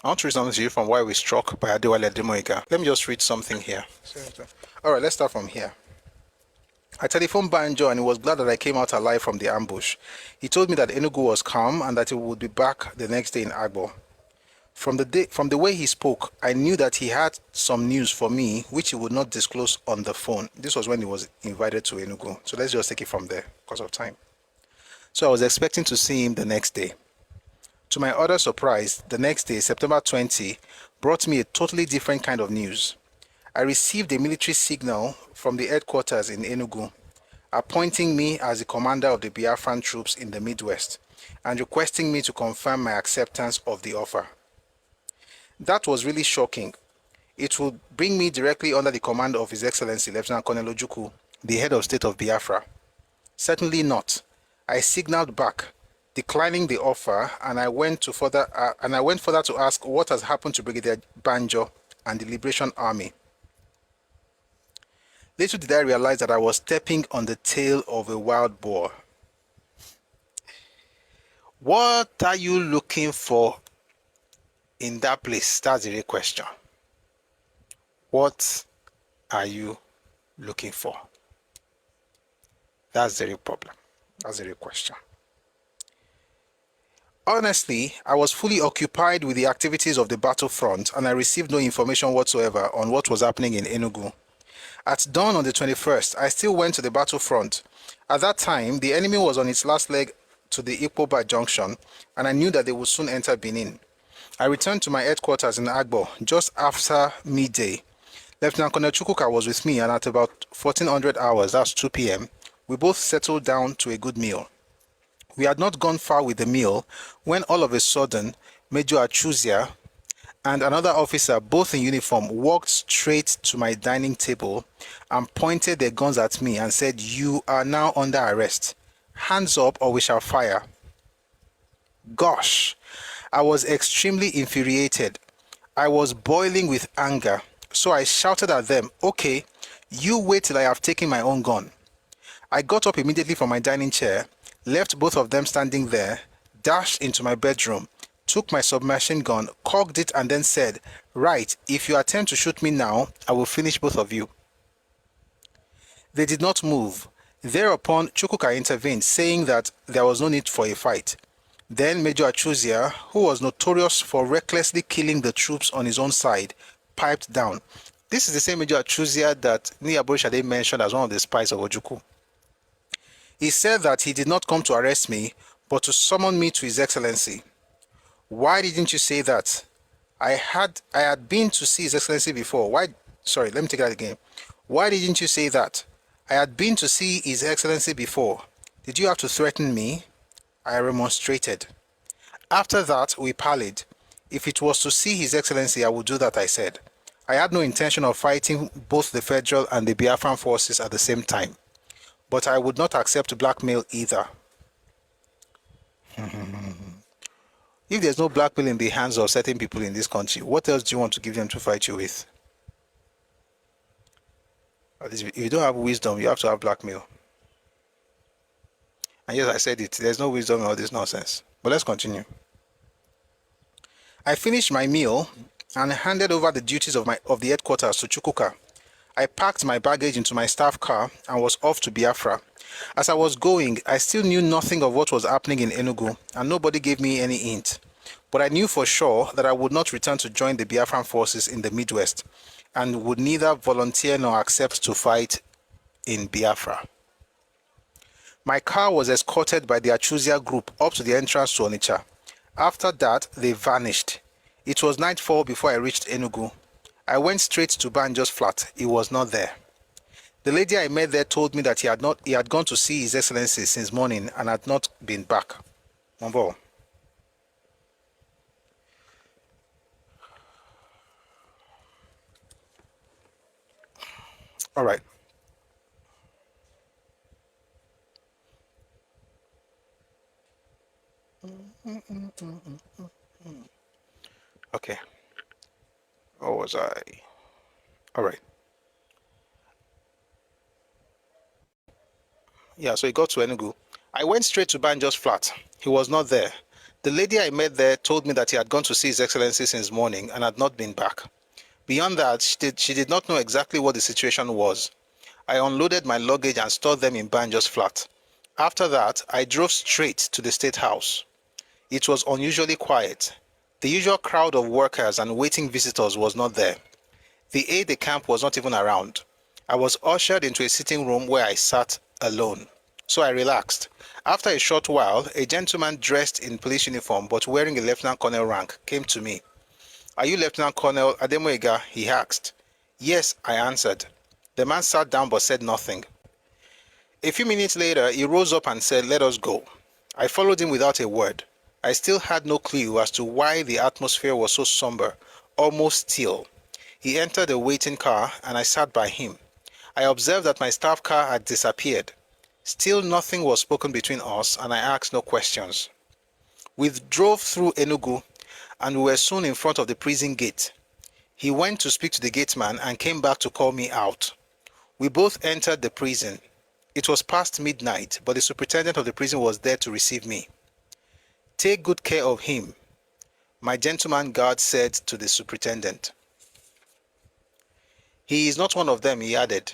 I want to read something to you from Why We Struck by Adewale Ademoyega. Let me just read something here. All right, let's start from here. I telephoned Banjo and he was glad that I came out alive from the ambush. He told me that Enugu was calm and that he would be back the next day in Agbo. From the way he spoke, I knew that he had some news for me which he would not disclose on the phone. This was when he was invited to Enugu. So let's just take it from there because of time. So I was expecting to see him the next day. To my utter surprise, the next day, September 20, brought me a totally different kind of news. I received a military signal from the headquarters in Enugu, appointing me as the commander of the Biafran troops in the Midwest and requesting me to confirm my acceptance of the offer. That was really shocking. It would bring me directly under the command of His Excellency Lieutenant Colonel Ojukwu, the head of state of Biafra. Certainly not. I signaled back, declining the offer, and I went further to ask what has happened to Brigadier Banjo and the Liberation Army. Little did I realize that I was stepping on the tail of a wild boar. What are you looking for in that place? That's the real question. What are you looking for? That's the real problem. That's the real question. Honestly, I was fully occupied with the activities of the battlefront and I received no information whatsoever on what was happening in Enugu. At dawn on the 21st, I still went to the battlefront. At that time, the enemy was on its last leg to the Ikpoba junction and I knew that they would soon enter Benin. I returned to my headquarters in Agbo just after midday. Lieutenant Colonel Chukwuka was with me and at about 1400 hours, that's 2 p.m., we both settled down to a good meal. We had not gone far with the meal when all of a sudden Major Achuzia and another officer, both in uniform, walked straight to my dining table and pointed their guns at me and said, "You are now under arrest. Hands up or we shall fire." Gosh, I was extremely infuriated. I was boiling with anger, so I shouted at them, "Okay, you wait till I have taken my own gun." I got up immediately from my dining chair, left both of them standing there, dashed into my bedroom, took my submachine gun, cocked it and then said, "Right, if you attempt to shoot me now, I will finish both of you." They did not move. Thereupon, Chukwuka intervened, saying that there was no need for a fight. Then Major Achuzia, who was notorious for recklessly killing the troops on his own side, piped down. This is the same Major Achuzia that Niyaborishade mentioned as one of the spies of Ojukwu. He said that he did not come to arrest me, but to summon me to His Excellency. Why didn't you say that? I had been to see His Excellency before. Let me take that again. Why didn't you say that? I had been to see His Excellency before. Did you have to threaten me? I remonstrated. After that, we parleyed. If it was to see His Excellency, I would do that, I said. I had no intention of fighting both the federal and the Biafran forces at the same time. But I would not accept blackmail either. If there's no blackmail in the hands of certain people in this country, what else do you want to give them to fight you with? If you don't have wisdom, you have to have blackmail. And yes, I said it. There's no wisdom in all this nonsense. But let's continue. I finished my meal and handed over the duties of the headquarters to Chukwuka. I packed my baggage into my staff car and was off to Biafra. As I was going, I still knew nothing of what was happening in Enugu, and nobody gave me any hint. But I knew for sure that I would not return to join the Biafran forces in the Midwest, and would neither volunteer nor accept to fight in Biafra. My car was escorted by the Achuzia group up to the entrance to Onitsha. After that, they vanished. It was nightfall before I reached Enugu. I went straight to Banjo's flat. He was not there. The lady I met there told me that he had gone to see His Excellency since morning and had not been back. Mambo. All right. Okay. Where was I? All right. Yeah, so he got to Enugu. I went straight to Banjo's flat. He was not there. The lady I met there told me that he had gone to see His Excellency since morning and had not been back. Beyond that, she did not know exactly what the situation was. I unloaded my luggage and stored them in Banjo's flat. After that, I drove straight to the State House. It was unusually quiet. The usual crowd of workers and waiting visitors was not there. The aide-de-camp was not even around. I was ushered into a sitting room where I sat alone. So I relaxed. After a short while, a gentleman dressed in police uniform but wearing a lieutenant colonel rank came to me. "Are you Lieutenant Colonel Ademoyega?" he asked. "Yes," I answered. The man sat down but said nothing. A few minutes later, he rose up and said, "Let us go." I followed him without a word. I still had no clue as to why the atmosphere was so somber, almost still. He entered a waiting car and I sat by him. I observed that my staff car had disappeared. Still nothing was spoken between us and I asked no questions. We drove through Enugu and we were soon in front of the prison gate. He went to speak to the gateman and came back to call me out. We both entered the prison. It was past midnight, but the superintendent of the prison was there to receive me. "Take good care of him," my gentleman guard said to the superintendent. "He is not one of them," he added.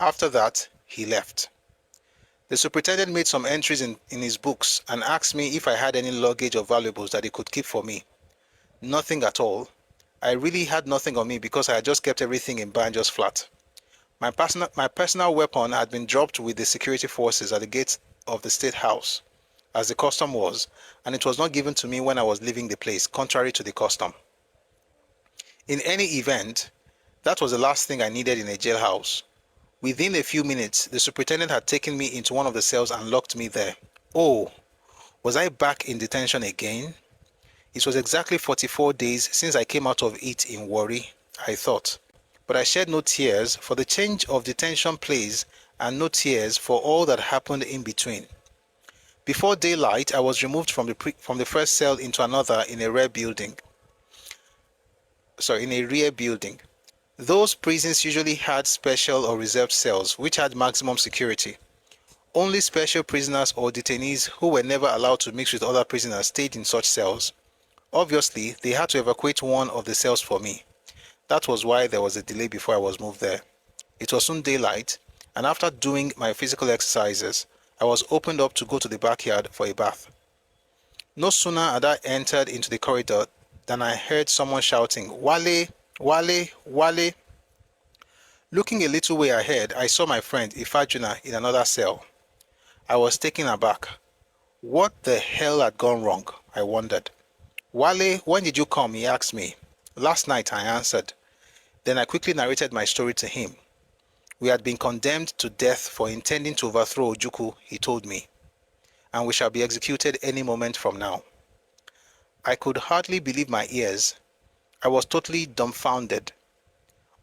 After that, he left. The superintendent made some entries in his books and asked me if I had any luggage or valuables that he could keep for me. Nothing at all. I really had nothing on me because I had just kept everything in Banjo's flat. My personal weapon had been dropped with the security forces at the gate of the State House, as the custom was, and it was not given to me when I was leaving the place, contrary to the custom. In any event, that was the last thing I needed in a jailhouse. Within a few minutes, the superintendent had taken me into one of the cells and locked me there. Oh, was I back in detention again? It was exactly 44 days since I came out of it in worry, I thought. But I shed no tears for the change of detention place and no tears for all that happened in between. Before daylight, I was removed from the first cell into another in a rear building. Those prisons usually had special or reserved cells which had maximum security. Only special prisoners or detainees who were never allowed to mix with other prisoners stayed in such cells. Obviously, they had to evacuate one of the cells for me. That was why there was a delay before I was moved there. It was soon daylight, and after doing my physical exercises, I was opened up to go to the backyard for a bath. No sooner had I entered into the corridor than I heard someone shouting, "Wale, Wale, Wale." Looking a little way ahead, I saw my friend Ifeajuna in another cell. I was taken aback. What the hell had gone wrong? I wondered. "Wale, when did you come?" he asked me. "Last night," I answered. Then I quickly narrated my story to him. "We had been condemned to death for intending to overthrow Ojukwu," he told me, "and we shall be executed any moment from now." I could hardly believe my ears. I was totally dumbfounded.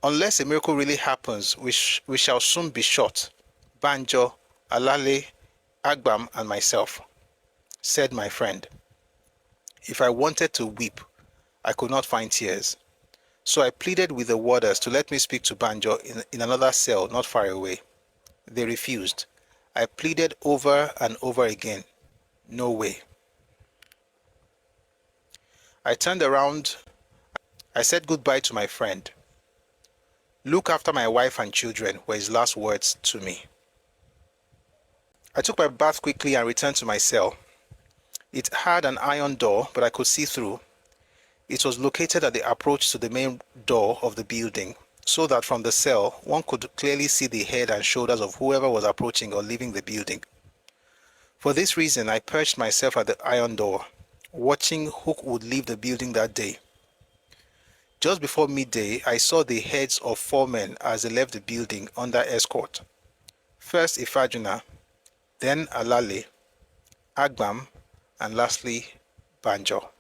"Unless a miracle really happens, we shall soon be shot. Banjo, Adewale, Agbam, and myself," said my friend. If I wanted to weep, I could not find tears. So I pleaded with the warders to let me speak to Banjo in another cell not far away. They refused. I pleaded over and over again. No way. I turned around. I said goodbye to my friend. "Look after my wife and children," were his last words to me. I took my bath quickly and returned to my cell. It had an iron door, but I could see through. It was located at the approach to the main door of the building, so that from the cell one could clearly see the head and shoulders of whoever was approaching or leaving the building. For this reason, I perched myself at the iron door, watching who would leave the building that day. Just before midday, I saw the heads of 4 men as they left the building under escort. First Ifeajuna, then Adewale, Agbam, and lastly Banjo.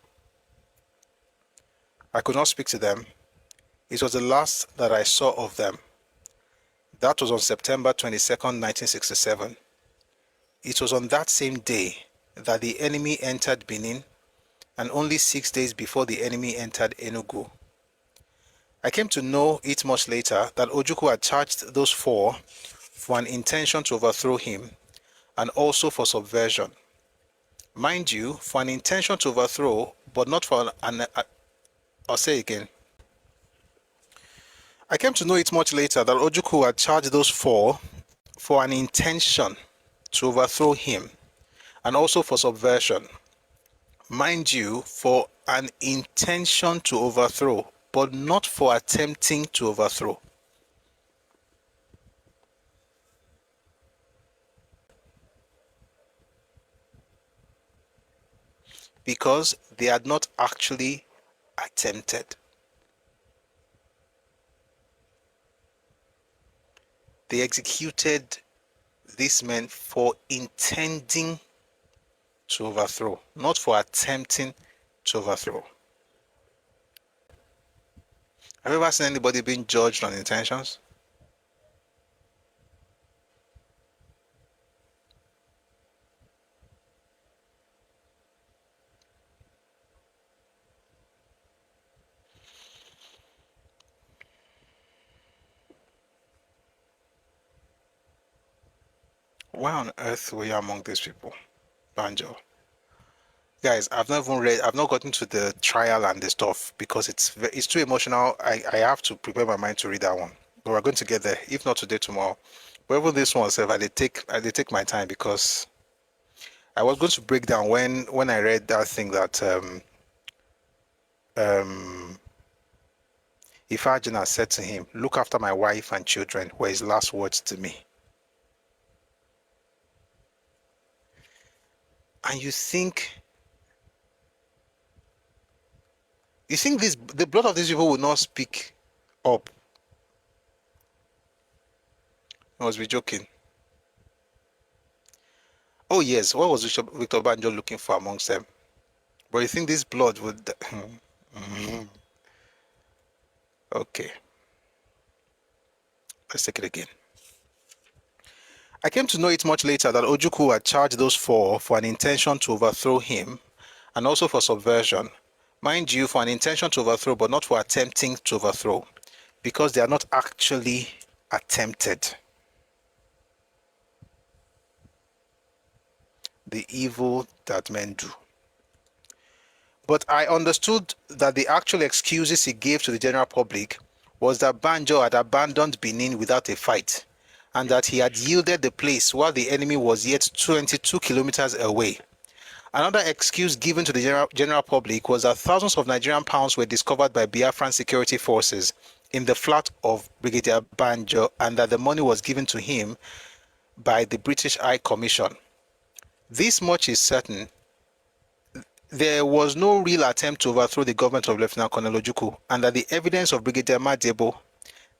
I could not speak to them. It was the last that I saw of them. That was on September 22nd, 1967. It was on that same day that the enemy entered Benin, and only 6 days before the enemy entered Enugu. I came to know it much later that Ojukwu had charged those 4 for an intention to overthrow him and also for subversion. Mind you, for an intention to overthrow, but not for I'll say again. I came to know it much later that Ojukwu had charged those four for an intention to overthrow him and also for subversion. Mind you, for an intention to overthrow, but not for attempting to overthrow. Because they had not actually attempted. They executed these men for intending to overthrow, not for attempting to overthrow. Have you ever seen anybody being judged on intentions? Why on earth were you among these people, Banjo? Guys, I've not gotten to the trial and the stuff because it's too emotional. I have to prepare my mind to read that one. But we're going to get there, if not today, tomorrow. But even this one, I did take my time because I was going to break down when I read that thing that Ifeajuna said to him, "Look after my wife and children," were his last words to me. And you think the blood of these people will not speak up? I must be joking. Oh yes, what was Victor Banjo looking for amongst them? But you think this blood would... Okay. Let's take it again. I came to know it much later that Ojukwu had charged those four for an intention to overthrow him and also for subversion. Mind you, for an intention to overthrow, but not for attempting to overthrow, because they are not actually attempted. The evil that men do. But I understood that the actual excuses he gave to the general public was that Banjo had abandoned Benin without a fight, and that he had yielded the place while the enemy was yet 22 kilometers away. Another excuse given to the general public was that thousands of Nigerian pounds were discovered by Biafran security forces in the flat of Brigadier Banjo, and that the money was given to him by the British High Commission. This much is certain. There was no real attempt to overthrow the government of Lieutenant Colonel Ojukwu, and that the evidence of Brigadier Madebo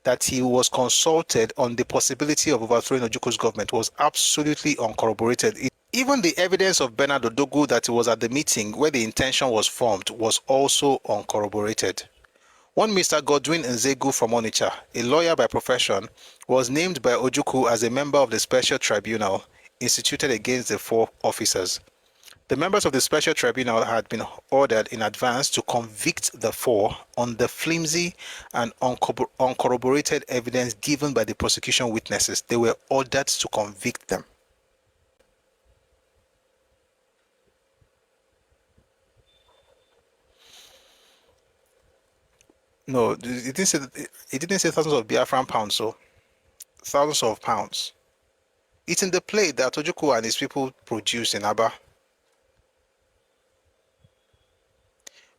that he was consulted on the possibility of overthrowing Ojukwu's government was absolutely uncorroborated. Even the evidence of Bernard Odogwu that he was at the meeting where the intention was formed was also uncorroborated. One Mr. Godwin Nzegu from Onitsha, a lawyer by profession, was named by Ojukwu as a member of the special tribunal instituted against the four officers. The members of the special tribunal had been ordered in advance to convict the four on the flimsy and uncorroborated evidence given by the prosecution witnesses. They were ordered to convict them. No, it didn't say thousands of Biafran pounds, so thousands of pounds. It's in the plate that Ojukwu and his people produced in Aba.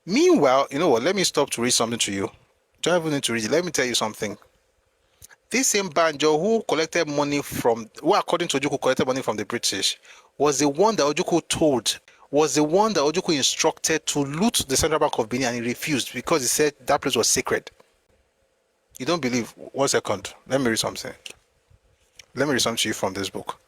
Meanwhile, you know what? Let me stop to read something to you. Don't even need to read it. Let me tell you something. This same Banjo who collected money from, who according to Ojukwu collected money from the British, was the one that Ojukwu instructed to loot the Central Bank of Benin, and he refused because he said that place was sacred. You don't believe? 1 second. Let me read something. Let me read something to you from this book.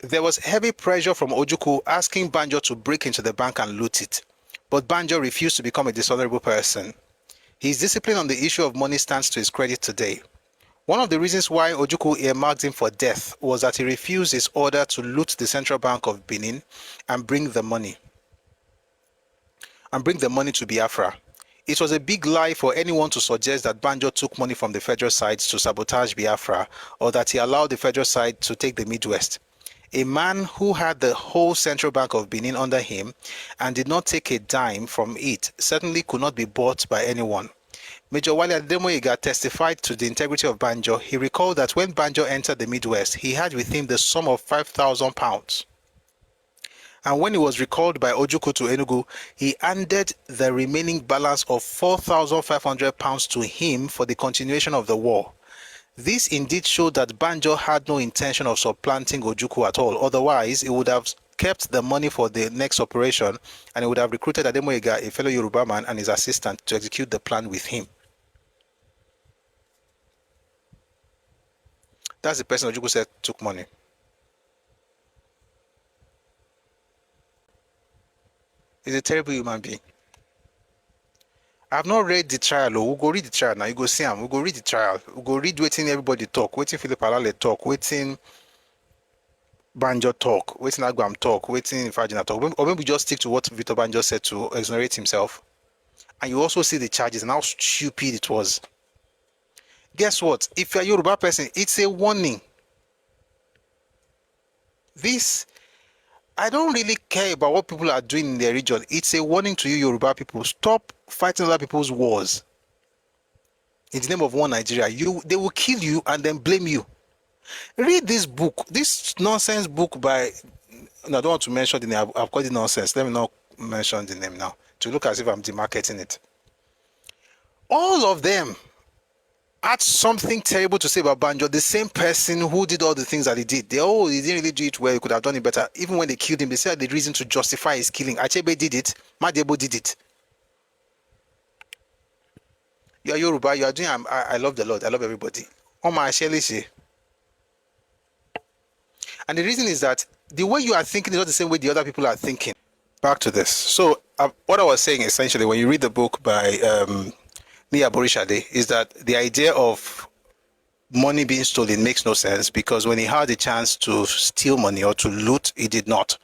There was heavy pressure from Ojukwu asking Banjo to break into the bank and loot it, but Banjo refused to become a dishonorable person. His discipline on the issue of money stands to his credit today. One of the reasons why Ojukwu earmarked him for death was that he refused his order to loot the Central Bank of Benin and bring the money to Biafra. It was a big lie for anyone to suggest that Banjo took money from the federal side to sabotage Biafra, or that he allowed the federal side to take the Midwest. A man who had the whole central bank of Benin under him and did not take a dime from it certainly could not be bought by anyone. Major Adewale Ademoyega testified to the integrity of Banjo. He recalled that when Banjo entered the Midwest, he had with him the sum of £5,000. And when he was recalled by Ojukwu to Enugu, he handed the remaining balance of £4,500 to him for the continuation of the war. This indeed showed that Banjo had no intention of supplanting Ojukwu at all. Otherwise, he would have kept the money for the next operation and he would have recruited Ademoyega, a fellow Yoruba man, and his assistant to execute the plan with him. That's the person Ojukwu said took money. He's a terrible human being. I have not read the trial. We'll go read the trial now. You go see him. We'll go read the trial. We'll go read waiting everybody talk. Waiting Philip Alale talk. Waiting Banjo talk. Waiting Agbam talk. Waiting Ifeajuna talk. Or maybe we just stick to what Victor Banjo said to exonerate himself. And you also see the charges and how stupid it was. Guess what? If you're a Yoruba person, it's a warning. This, I don't really care about what people are doing in their region. It's a warning to you, Yoruba people. Stop fighting other people's wars. In the name of one Nigeria, they will kill you and then blame you. Read this book, this nonsense book by, no, I don't want to mention the name. I've called it nonsense. Let me not mention the name now, to look as if I'm demarketing it. All of them had something terrible to say about Banjo. The same person who did all the things that he did. He didn't really do it well. He could have done it better. Even when they killed him, they said the reason to justify his killing. Achebe did it. Madebo did it. You are Yoruba. You are doing. I love the Lord. I love everybody. Oma Ashelisi. And the reason is that the way you are thinking is not the same way the other people are thinking. Back to this. So what I was saying essentially, when you read the book by Nia Borishade, is that the idea of money being stolen makes no sense, because when he had the chance to steal money or to loot, he did not.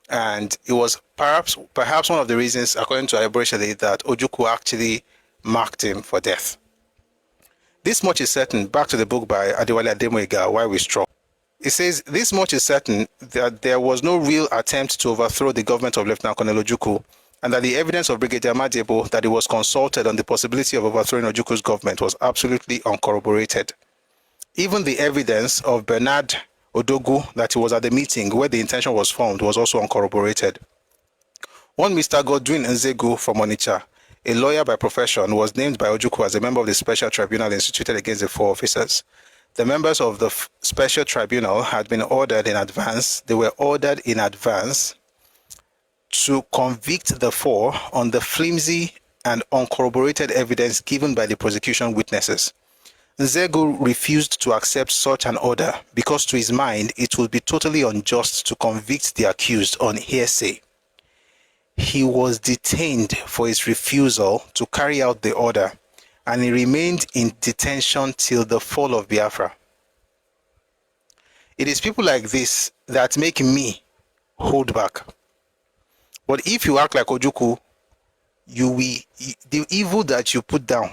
And it was perhaps one of the reasons, according to Nia Borishade, that Ojukwu actually marked him for death. This much is certain. Back to the book by Adewale Ademoyega, Why We Struck. It says, this much is certain, that there was no real attempt to overthrow the government of Lieutenant Colonel Ojukwu, and that the evidence of Brigadier Madebo that he was consulted on the possibility of overthrowing Ojukwu's government was absolutely uncorroborated. Even the evidence of Bernard Odogwu that he was at the meeting where the intention was formed was also uncorroborated. One Mr. Godwin Nzegu from Onitsha, a lawyer by profession, was named by Ojukwu as a member of the special tribunal instituted against the four officers. The members of the special tribunal had been ordered in advance. They were ordered in advance to convict the four on the flimsy and uncorroborated evidence given by the prosecution witnesses. Nzegu refused to accept such an order because, to his mind, it would be totally unjust to convict the accused on hearsay. He was detained for his refusal to carry out the order, and he remained in detention till the fall of Biafra. It is people like this that make me hold back. But if you act like Ojukwu, the evil that you put down,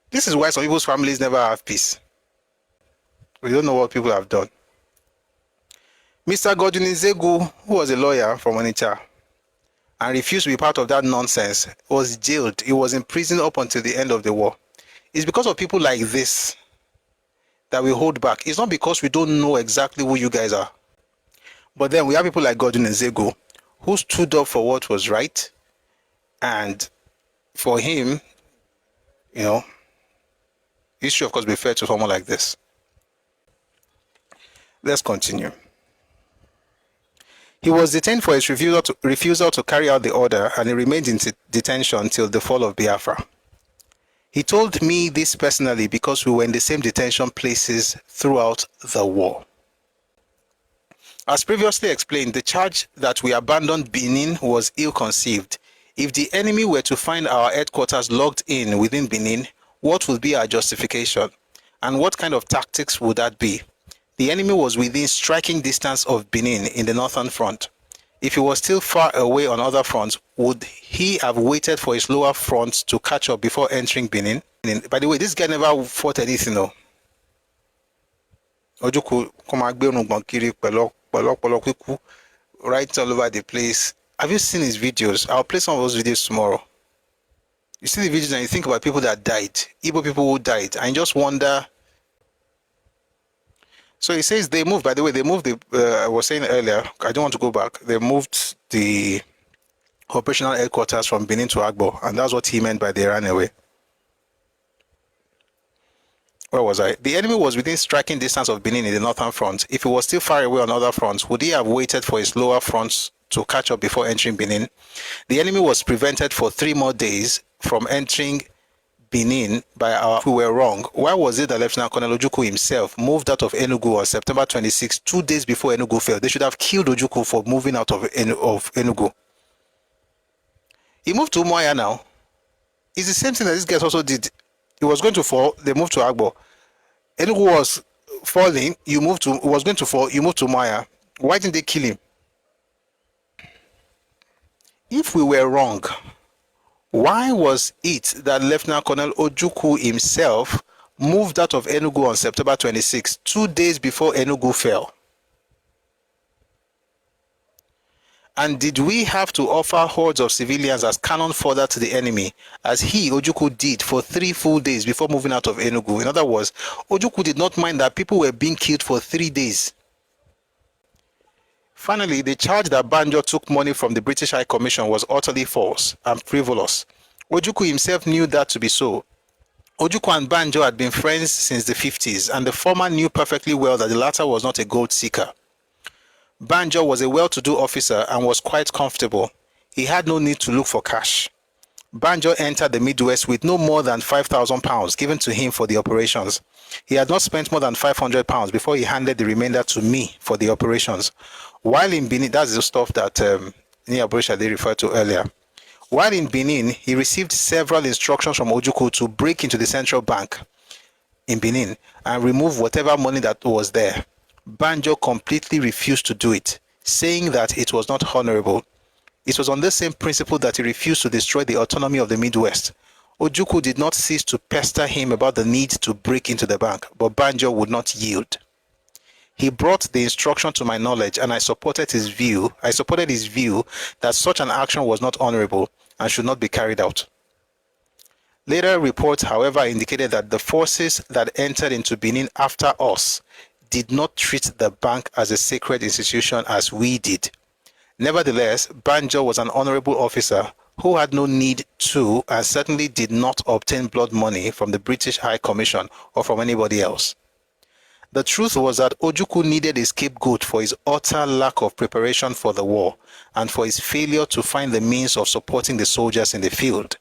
this is why some people's families never have peace. We don't know what people have done. Mr. Godwin Nzegu, who was a lawyer from Onitsha and refused to be part of that nonsense, was jailed. He was in prison up until the end of the war. It's because of people like this that we hold back. It's not because we don't know exactly who you guys are. But then we have people like Godwin Nzegu who stood up for what was right. And for him, it should of course be fair to someone like this. Let's continue. He was detained for his refusal to carry out the order, and he remained in detention till the fall of Biafra. He told me this personally because we were in the same detention places throughout the war. As previously explained, the charge that we abandoned Benin was ill-conceived. If the enemy were to find our headquarters locked in within Benin, what would be our justification? And what kind of tactics would that be? The enemy was within striking distance of Benin in the northern front. If he was still far away on other fronts, would he have waited for his lower front to catch up before entering Benin? By the way, this guy never fought anything, no. Ojukwu come agbe onugbon kiri pẹ̀lú kíkú right all over the place. Have you seen his videos? I'll play some of those videos tomorrow. You see the videos and you think about people that died, Igbo people who died, and you just wonder. So he says they moved, by the way, they moved I was saying earlier, I don't want to go back, they moved the operational headquarters from Benin to Agbo, and that's what he meant by they ran away. Where was I? The enemy was within striking distance of Benin in the northern front. If he was still far away on other fronts, would he have waited for his lower fronts to catch up before entering Benin? The enemy was prevented for 3 more days from entering Benin by our. We were wrong. Why was it that Lieutenant Colonel Ojukwu himself moved out of Enugu on September 26, 2 days before Enugu fell? They should have killed Ojukwu for moving out of Enugu. He moved to Umuahia now. It's the same thing that this guy also did. He was going to fall, they moved to Agbo. Enugu was falling, was going to fall, you moved to Umuahia. Why didn't they kill him? If we were wrong, why was it that Lieutenant Colonel Ojukwu himself moved out of Enugu on September 26, 2 days before Enugu fell? And did we have to offer hordes of civilians as cannon fodder to the enemy, as he, Ojukwu, did for 3 full days before moving out of Enugu? In other words, Ojukwu did not mind that people were being killed for 3 days. Finally, the charge that Banjo took money from the British High Commission was utterly false and frivolous. Ojukwu himself knew that to be so. Ojukwu and Banjo had been friends since the 50s, and the former knew perfectly well that the latter was not a gold seeker. Banjo was a well-to-do officer and was quite comfortable. He had no need to look for cash. Banjo entered the Midwest with no more than £5,000 given to him for the operations. He had not spent more than £500 before he handed the remainder to me for the operations. While in Benin, that's the stuff that Nia Borishade referred to earlier. While in Benin, he received several instructions from Ojukwu to break into the central bank in Benin and remove whatever money that was there. Banjo completely refused to do it, saying that it was not honorable. It was on the same principle that he refused to destroy the autonomy of the Midwest. Ojukwu did not cease to pester him about the need to break into the bank, but Banjo would not yield. He brought the instruction to my knowledge, and I supported his view that such an action was not honorable and should not be carried out. Later reports, however, indicated that the forces that entered into Benin after us did not treat the bank as a sacred institution as we did. Nevertheless, Banjo was an honorable officer who had no need to and certainly did not obtain blood money from the British High Commission or from anybody else. The truth was that Ojukwu needed a scapegoat for his utter lack of preparation for the war and for his failure to find the means of supporting the soldiers in the field.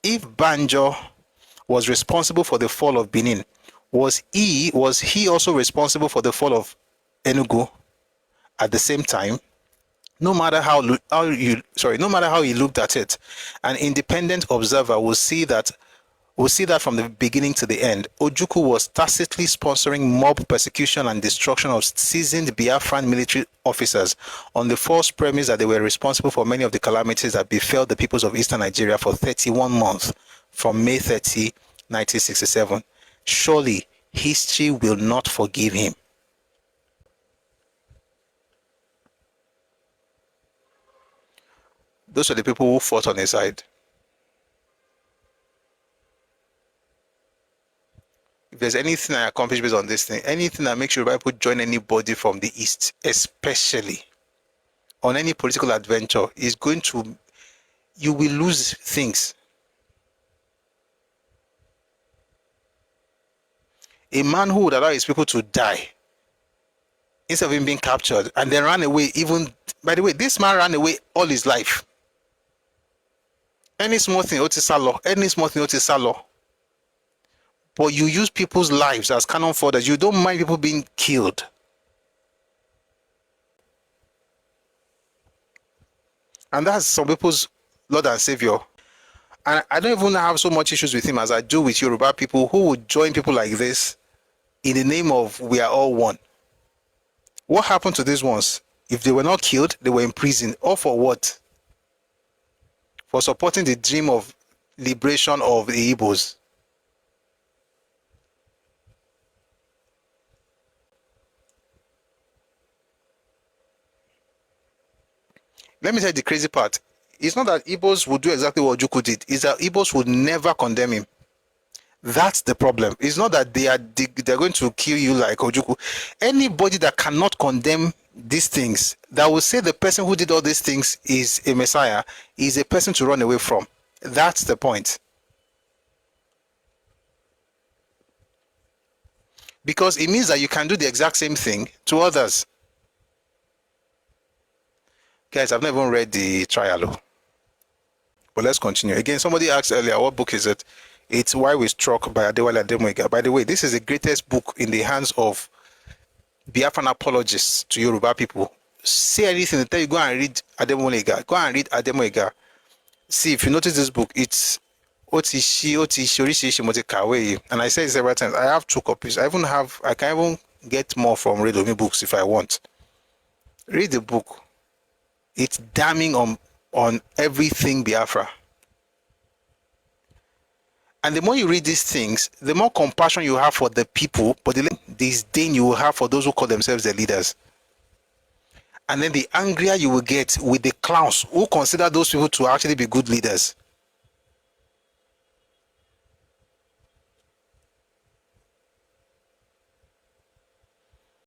If Banjo was responsible for the fall of Benin, was he also responsible for the fall of Enugu at the same time? No matter how he looked at it, an independent observer will see that from the beginning to the end. Ojukwu was tacitly sponsoring mob persecution and destruction of seasoned Biafran military officers on the false premise that they were responsible for many of the calamities that befell the peoples of eastern Nigeria for 31 months from May 30, 1967. Surely, history will not forgive him. Those are the people who fought on his side. If there's anything I accomplish based on this thing, anything that makes Yoruba people join anybody from the East, especially on any political adventure, you will lose things. A man who would allow his people to die instead of him being captured and then ran away, by the way, this man ran away all his life. Any small thing, Otisalo. But you use people's lives as cannon fodder. You don't mind people being killed. And that's some people's Lord and Savior. And I don't even have so much issues with him as I do with Yoruba people who would join people like this in the name of we are all one. What happened to these ones? If they were not killed, they were in prison. All for what? For supporting the dream of liberation of the Igbos. Let me tell you the crazy part. It's not that Igbos would do exactly what Ojukwu did. It's that Igbos would never condemn him. That's the problem. It's not that they're going to kill you like Ojukwu. Anybody that cannot condemn these things, that will say the person who did all these things is a messiah, is a person to run away from. That's the point. Because it means that you can do the exact same thing to others. Guys, I've never read the trial. But let's continue. Again, somebody asked earlier, what book is it? It's Why We Struck by Adewale Ademoyega. By the way, this is the greatest book in the hands of Biafran apologists to Yoruba people. Say anything, they tell you, go and read Ademoyega. Go and read Ademoyega. See, if you notice this book, it's Otishi, Orishishi, Motekawe. And I said it several times, I have 2 copies. I can even get more from Read Omi books if I want. Read the book. It's damning on everything Biafra. And the more you read these things, the more compassion you have for the people, but the disdain you will have for those who call themselves the leaders. And then the angrier you will get with the clowns who consider those people to actually be good leaders.